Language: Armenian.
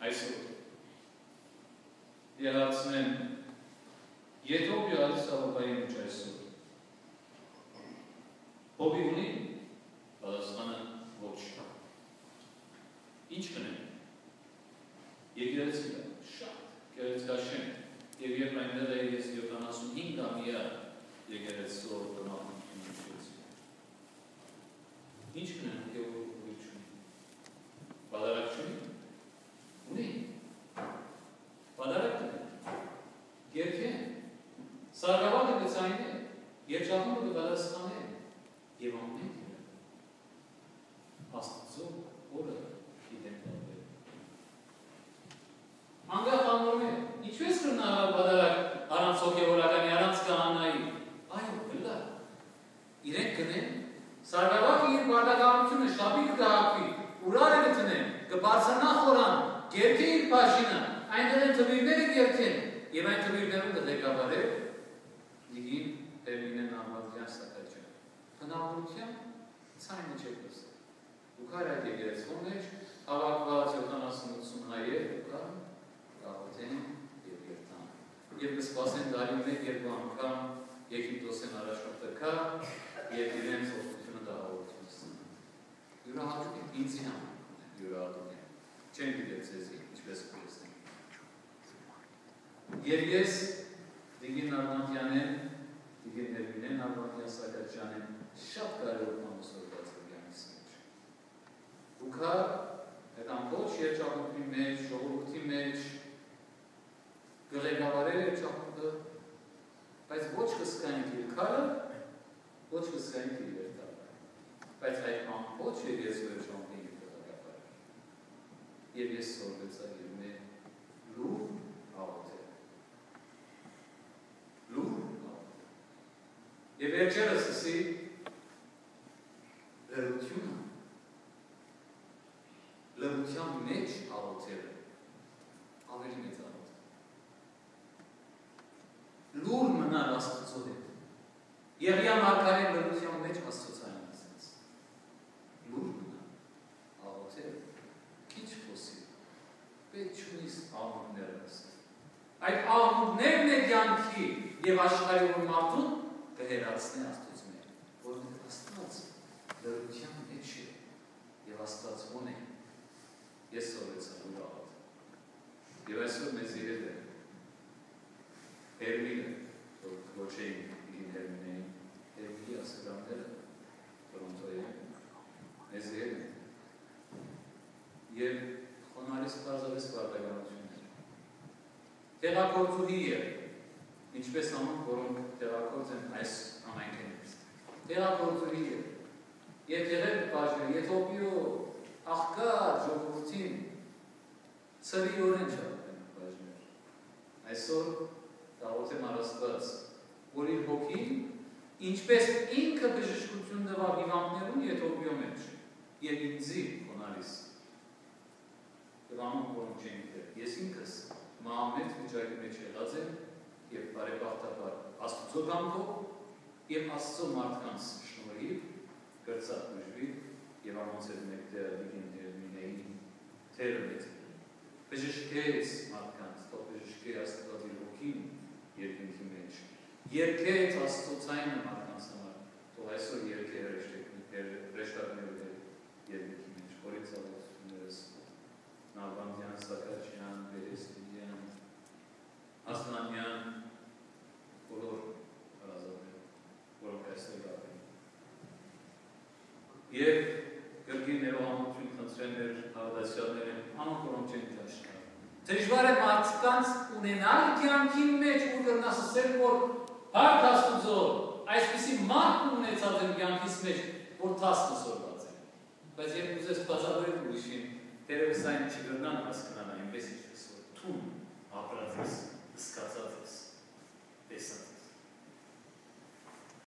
այսօր եղածնեն Եթովպիա Ադիսաբեբայի մեջ այսօր հոբի ունի, Պատասխանը ոչ։ Ինչ կնեն։ Եկեղեցի շատ գեղեցկաշեն եւ երբ այնտեղ էի ես 75 ամյա եկեղեցու օրդոնական ունեցի։ Ինչ կնեն եկեղեցու։ Բادرակ չունի։ Ունի։ Բادرակ ունի։ Գերքեն։ Սարգսակը գծային է, երջանկումը կպատասխան է եւ ամեն Աստծո օրը գիտեմ տարբեր։ Անգախ անորում է, ինչպես կրնաղալ բադարակ առանց հոգևորականի, առանց կահանայի, այո, գլա, իրենք կնեն, Սարգսակը իր բardականությունը շապի կհակվի, ուրար է գտնեն, կբարձանա խորան, գերքե իր բաժինը, այնտեղ են թվիրները գերքեն, եւ այն թվիրներում կղեկավարել Լիգին Տերմինեն Ամբազյան Սակաչյան։ Բնավորության ցայնը չեք լսել։ Ուքար այդ եկեղեցու մեջ հավաքված 70-80 հայեր ուքար գաղութեն եւ երթան։ Եվ կսպասեն դարի մեկ երկու անգամ Եգիպտոսեն առաջնորդը կա եւ իրենց օգնությունը դահավորություն ստանան։ Յուրահատուկ է ինձի համար, յուրահատուկ է։ Չեն գիտել ձեզի, ինչպես կգործեն։ Եվ ես Դիգին Արմատյանեն, Դիգին Տերմինեն Արմատյան Սակաչյանեն շատ կարևոր ամուսորված վյանից մեջ։ Ուքար այդ ամբողջ երջանկության մեջ, ժողովրդի մեջ գլեկավարել երջանկությունը, բայց ոչ կսկային իր քարը, ոչ կսկային իր երթալը, բայց այդ ամբողջ երջանկության իր գլեկավարել։ Եվ ես սորվեցա իր մեր լուր աղոթել։ Լուր աղոթել։ Եվ երջերս ասի լրությունը, լրության մեջ աղոթելը, ավելի մեծ աղոթել։ Լուր մնալ Աստծո հետ։ Եղիա մարգարեն լրության մեջ Աստծոյն ասեց։ Լուր մնալ, աղոթել, քիչ խոսի, պետք չունիս աղմուկներ ասել։ Այդ աղմուկներն է կյանքի եւ աշխարհի որ մարդուն կհեռացնի Աստծուց մեր, որովհետեւ Աստված լրության մեջ է եւ Աստված ունի։ Ես սովեցա լուր աղոթել։ Եվ այսօր մեզի հետ է Հերմինը, որ ոչ էին իգին Հերմինեին, Հերմինի ասերանները, Տորոնտոյի, մեզի հետ է։ Եվ խոնարիս պարզավես պարտականություններ։ Տեղակործուհի է, ինչպես ամեն, որոնք տեղակործ են այս ամայնքենից։ Տեղակործուհի է, եկեղետ բաժներ, Եթովպիո, աղկար, ժողովրդին, ծրի օրեն չապեն բաժներ։ Այսօր դաղոթեմ առաստված, որ իր հոգին, ինչպես ինքը բժշկություն դվավ հիվանդներուն Եթովպիո մեջ, և ինձի խոնարիս, և ամեն որում չեն գիտեր, ես ինքս մահամետ վիճակի մեջ եղած եմ և բարեբախտաբար Աստծո կամքով և Աստծո մարդկանց շնորհիվ կրծած բժվի և ամոնց էր մեկ դերադիգին Տերմինեին թերը մեծ բժշկեց մարդկանց, թող բժշկե Աստված իր հոգին երկինքի մեջ, երկեց Աստծոյնը մարդկանց համար, թող այսօր երկե հրեշտակներով երկինքի մեջ, խորից աղոթություններս, Նալբանդյան, Սակաչյան, Վերեստիդյան, Ասլանյան, բոլոր հարազատներ, որոնք այսօր գարվեն։ Եվ կրկին ներողամություն խնդրեմ մեր հավատացյալները, ամեն որոնք չեն ճաշկար։ Դժվար է մարդկանց ունենալ կյանքի մեջ ու կրնաս ասել, որ հարկ Աստուծո, այսպիսի մարդ ունեցած են կյանքիս մեջ, որ տասը սորված են։ Բայց երբ ուզես բացատրել ուրիշին, դերևս այն չկրնան հասկանալ այնպես ինչպես որ թուն ապրած ես, սկացած ես, տեսած